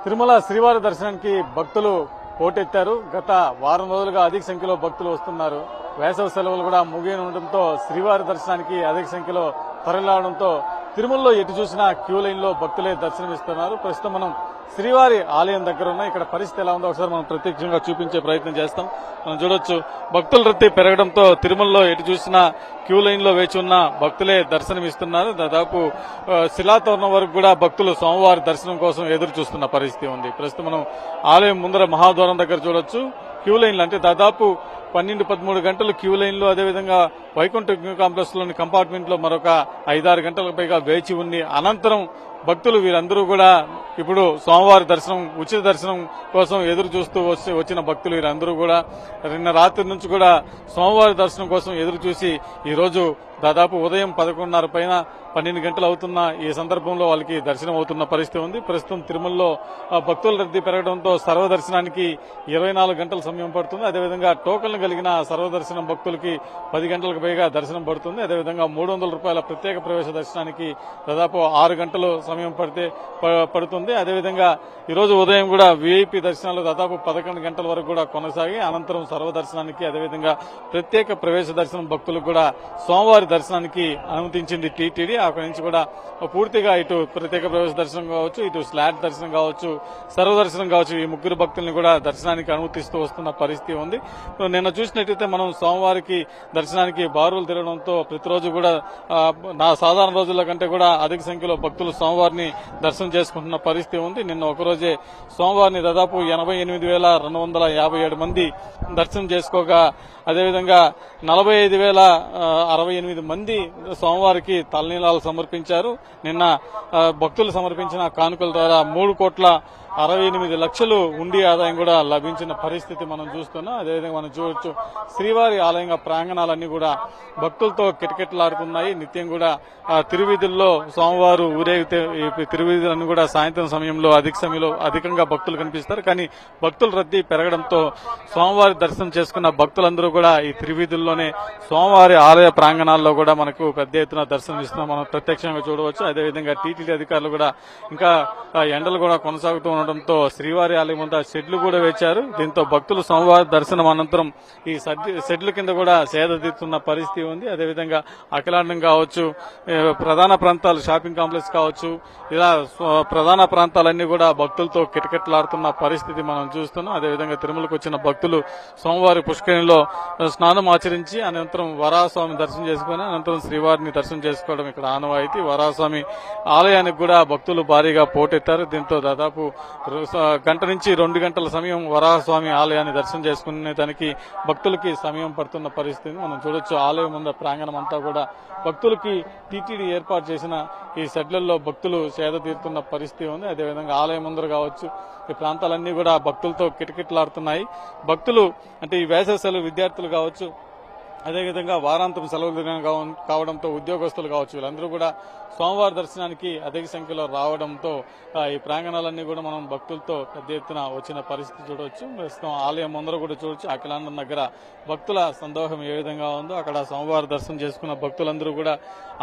తిరుమల శ్రీవారి దర్శనానికి భక్తులు పోటెత్తారు. గత వారం రోజులుగా అధిక సంఖ్యలో భక్తులు వస్తున్నారు. వేసవి సెలవులు కూడా ముగియనుండటంతో శ్రీవారి దర్శనానికి అధిక సంఖ్యలో తరలిరావడంతో తిరుమలలో ఎటు చూసినా క్యూ లైన్ లో భక్తులే దర్శనమిస్తున్నారు. ప్రస్తుతం మనం శ్రీవారి ఆలయం దగ్గర ఉన్న ఇక్కడ పరిస్థితి ఎలా ఉందో ఒకసారి మనం ప్రత్యక్షంగా చూపించే ప్రయత్నం చేస్తాం. మనం చూడొచ్చు భక్తుల రద్దీ పెరగడంతో తిరుమలలో ఎటు చూసినా క్యూ లైన్ లో వేచి ఉన్న భక్తులే దర్శనమిస్తున్నారు. దాదాపు శిలాతోరణం వరకు కూడా భక్తులు స్వామివారి దర్శనం కోసం ఎదురు చూస్తున్న పరిస్థితి ఉంది. ప్రస్తుతం మనం ఆలయం ముందర మహాద్వారం దగ్గర చూడొచ్చు క్యూ లైన్లు, అంటే దాదాపు 12-13 గంటలు క్యూ లైన్లో, అదేవిధంగా వైకుంఠ కాంప్లెక్స్ లోని కంపార్ట్మెంట్ లో మరొక 5-6 గంటలకు పైగా వేచి ఉంది. అనంతరం భక్తులు వీరందరూ కూడా ఇప్పుడు స్వామివారి దర్శనం, ఉచిత దర్శనం కోసం ఎదురు చూస్తూ వచ్చిన భక్తులు వీరందరూ కూడా నిన్న రాత్రి నుంచి కూడా స్వామివారి దర్శనం కోసం ఎదురు చూసి ఈ రోజు దాదాపు ఉదయం 11:30 పైన 12 గంటలు అవుతున్న ఈ సందర్భంలో వాళ్ళకి దర్శనం అవుతున్న పరిస్థితి ఉంది. ప్రస్తుతం తిరుమలలో భక్తుల రద్దీ పెరగడంతో సర్వదర్శనానికి 24 గంటల సమయం పడుతుంది. అదేవిధంగా టోకన్లు కలిగిన సర్వదర్శనం భక్తులకి 10 గంటలకు పైగా దర్శనం పడుతుంది. అదేవిధంగా 300 రూపాయల ప్రత్యేక ప్రవేశ దర్శనానికి దాదాపు 6 గంటలు సమయం పడుతుంది. అదేవిధంగా ఈరోజు ఉదయం కూడా వీఐపీ దర్శనాలు దాదాపు 11 గంటల వరకు కూడా కొనసాగి అనంతరం సర్వదర్శనానికి, అదేవిధంగా ప్రత్యేక ప్రవేశ దర్శనం భక్తులకు కూడా సోమవారి దర్శనానికి అనుమతించింది టీటీడీ. అక్కడి నుంచి కూడా పూర్తిగా ఇటు ప్రత్యేక ప్రవేశ దర్శనం కావచ్చు, ఇటు స్లాట్ దర్శనం కావచ్చు, సర్వదర్శనం కావచ్చు, ఈ ముగ్గురు భక్తుల్ని కూడా దర్శనానికి అనుమతిస్తూ వస్తున్న పరిస్థితి ఉంది. నిన్న చూసినట్టయితే మనం సోమవారికి దర్శనానికి బారులు తిరగడంతో ప్రతిరోజు కూడా నా సాధారణ రోజుల కంటే కూడా అధిక సంఖ్యలో భక్తులు సోమవారిని దర్శనం చేసుకుంటున్న పరిస్థితి ఉంది. నిన్న ఒకరోజే సోమవారిని దాదాపు 88,257 మంది దర్శనం చేసుకోగా, అదేవిధంగా 45,068 మంది సోమవారికి తలనీలాలు సమర్పించారు. నిన్న భక్తులు సమర్పించిన కానుకల ద్వారా 3,68,00,000 ఉండి ఆదాయం కూడా లభించిన పరిస్థితి మనం చూస్తున్నాం. అదేవిధంగా మనం చూడొచ్చు శ్రీవారి ఆలయంగా ప్రాంగణాలన్నీ కూడా భక్తులతో కిటకిటలాడుతున్నాయి. నిత్యం కూడా తిరువీధుల్లో సోమవారు ఊరేగితే తిరువీధులన్నీ కూడా సాయంత్రం సమయంలో అధికంగా భక్తులు కనిపిస్తారు. కానీ భక్తుల రద్దీ పెరగడంతో సోమవారి దర్శనం చేసుకున్న భక్తులందరూ కూడా ఈ తిరువీధుల్లోనే స్వామివారి ఆలయ ప్రాంగణాల్లో కూడా మనకు పెద్ద ఎత్తున దర్శనం ఇస్తున్నాం మనం ప్రత్యక్షంగా చూడవచ్చు. అదేవిధంగా టీటీడీ అధికారులు కూడా ఇంకా ఎండలు కూడా కొనసాగుతూ ఉండడంతో శ్రీవారి ఆలయం అంతా షెడ్లు కూడా వేశారు. దీంతో భక్తులు సోమవారి దర్శనం అనంతరం ఈ షెడ్ల కింద కూడా సేద తీరుతున్న పరిస్థితి ఉంది. అదేవిధంగా అఖిలాండం కావచ్చు, ప్రధాన ప్రాంతాలు షాపింగ్ కాంప్లెక్స్ కావచ్చు, ఇలా ప్రధాన ప్రాంతాలన్నీ కూడా భక్తులతో కిటకిటలాడుతున్న పరిస్థితి మనం చూస్తున్నాం. అదేవిధంగా తిరుమలకు వచ్చిన భక్తులు సోమవారి పుష్కరిణిలో స్నానం ఆచరించి అనంతరం వరాహస్వామి దర్శనం చేసుకుని అనంతరం శ్రీవారిని దర్శనం చేసుకోవడం ఇక్కడ ఆనవాయితీ. వరాహస్వామి ఆలయానికి కూడా భక్తులు భారీగా పోటెత్తారు. దీంతో దాదాపు గంట నుంచి 2 గంటల సమయం వరాహస్వామి ఆలయాన్ని దర్శనం చేసుకునే దానికి భక్తులకి సమయం పడుతున్న పరిస్థితి మనం చూడొచ్చు. ఆలయం ముందు ప్రాంగణం అంతా కూడా భక్తులకి టీటీడీ ఏర్పాటు చేసిన ఈ షెడ్లలో భక్తులు సేద తీరుతున్న పరిస్థితి ఉంది. అదేవిధంగా ఆలయం ముందర కావచ్చు, ఈ ప్రాంతాలన్నీ కూడా భక్తులతో కిటకిటలాడుతున్నాయి. భక్తులు అంటే ఈ వేసవి సెలవు విద్యార్థులు కావచ్చు, అదేవిధంగా వారాంతం సెలవులు కావడంతో ఉద్యోగస్తులు కావచ్చు, వీళ్ళందరూ కూడా సోమవారి దర్శనానికి అధిక సంఖ్యలో రావడంతో ఈ ప్రాంగణాలన్నీ కూడా మనం భక్తులతో పెద్ద ఎత్తున వచ్చిన పరిస్థితి చూడవచ్చు. ప్రస్తుతం ఆలయం ముందర కూడా చూడొచ్చు. అఖిలాండం దగ్గర భక్తుల సందోహం ఏ విధంగా ఉందో, అక్కడ సోమవారి దర్శనం చేసుకున్న భక్తులందరూ కూడా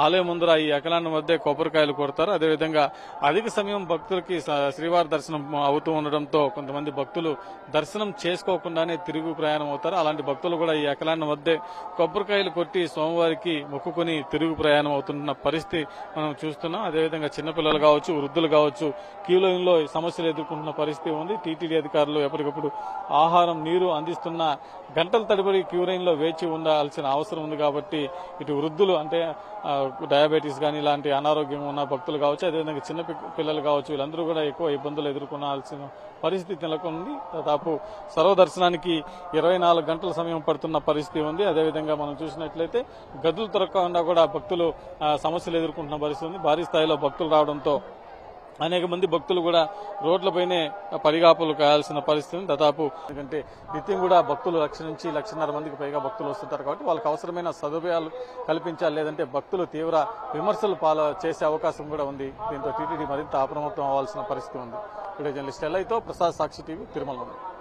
ఆలయం ముందర ఈ అఖిలాండం వద్దే కొబ్బరికాయలు కొడతారు. అదేవిధంగా అధిక సమయం భక్తులకి శ్రీవారి దర్శనం అవుతూ ఉండడంతో కొంతమంది భక్తులు దర్శనం చేసుకోకుండానే తిరుగు ప్రయాణం అవుతారు. అలాంటి భక్తులు కూడా ఈ అఖిలాండం వద్దే కొబ్బరికాయలు కొట్టి సోమవారికి మొక్కుకుని తిరుగు ప్రయాణం అవుతున్న పరిస్థితి మనం చూస్తున్నాం. అదేవిధంగా చిన్నపిల్లలు కావచ్చు, వృద్ధులు కావచ్చు, క్యూ లైన్ లో సమస్యలు ఎదుర్కొంటున్న పరిస్థితి ఉంది. టీటీడీ అధికారులు ఎప్పటికప్పుడు ఆహారం, నీరు అందిస్తున్న గంటల తడిబడి క్యూ లైన్ లో వేచి ఉండాల్సిన అవసరం ఉంది. కాబట్టి ఇటు వృద్ధులు అంటే డయాబెటీస్ కానీ ఇలాంటి అనారోగ్యం ఉన్న భక్తులు కావచ్చు, అదేవిధంగా చిన్న పిల్లలు కావచ్చు, వీళ్ళందరూ కూడా ఎక్కువ ఇబ్బందులు ఎదుర్కొనాల్సిన పరిస్థితి నెలకొంది. దాదాపు సర్వదర్శనానికి 24 గంటల సమయం పడుతున్న పరిస్థితి ఉంది. అదేవిధంగా మనం చూసినట్లయితే గదులు దొరకకుండా కూడా భక్తులు సమస్యలు ఎదుర్కొంటున్న పరిస్థితి ఉంది. భారీ స్థాయిలో భక్తులు రావడంతో అనేక మంది భక్తులు కూడా రోడ్లపైనే పడిగాపులు కాయాల్సిన పరిస్థితి. దాదాపు ఎందుకంటే నిత్యం కూడా భక్తులు 1,00,000 నుంచి 1,50,000 మందికి పైగా భక్తులు వస్తుంటారు. కాబట్టి వాళ్ళకి అవసరమైన సదుపాయాలు కల్పించాలి, లేదంటే భక్తులు తీవ్ర విమర్శలు చేసే అవకాశం కూడా ఉంది. దీంతో టీటీడీ మరింత అప్రమత్తం అవ్వాల్సిన పరిస్థితి ఉంది. వీడియో జర్నలిస్ట్ ఎల్ఐతో ప్రసాద్, సాక్షి టీవీ, తిరుమల.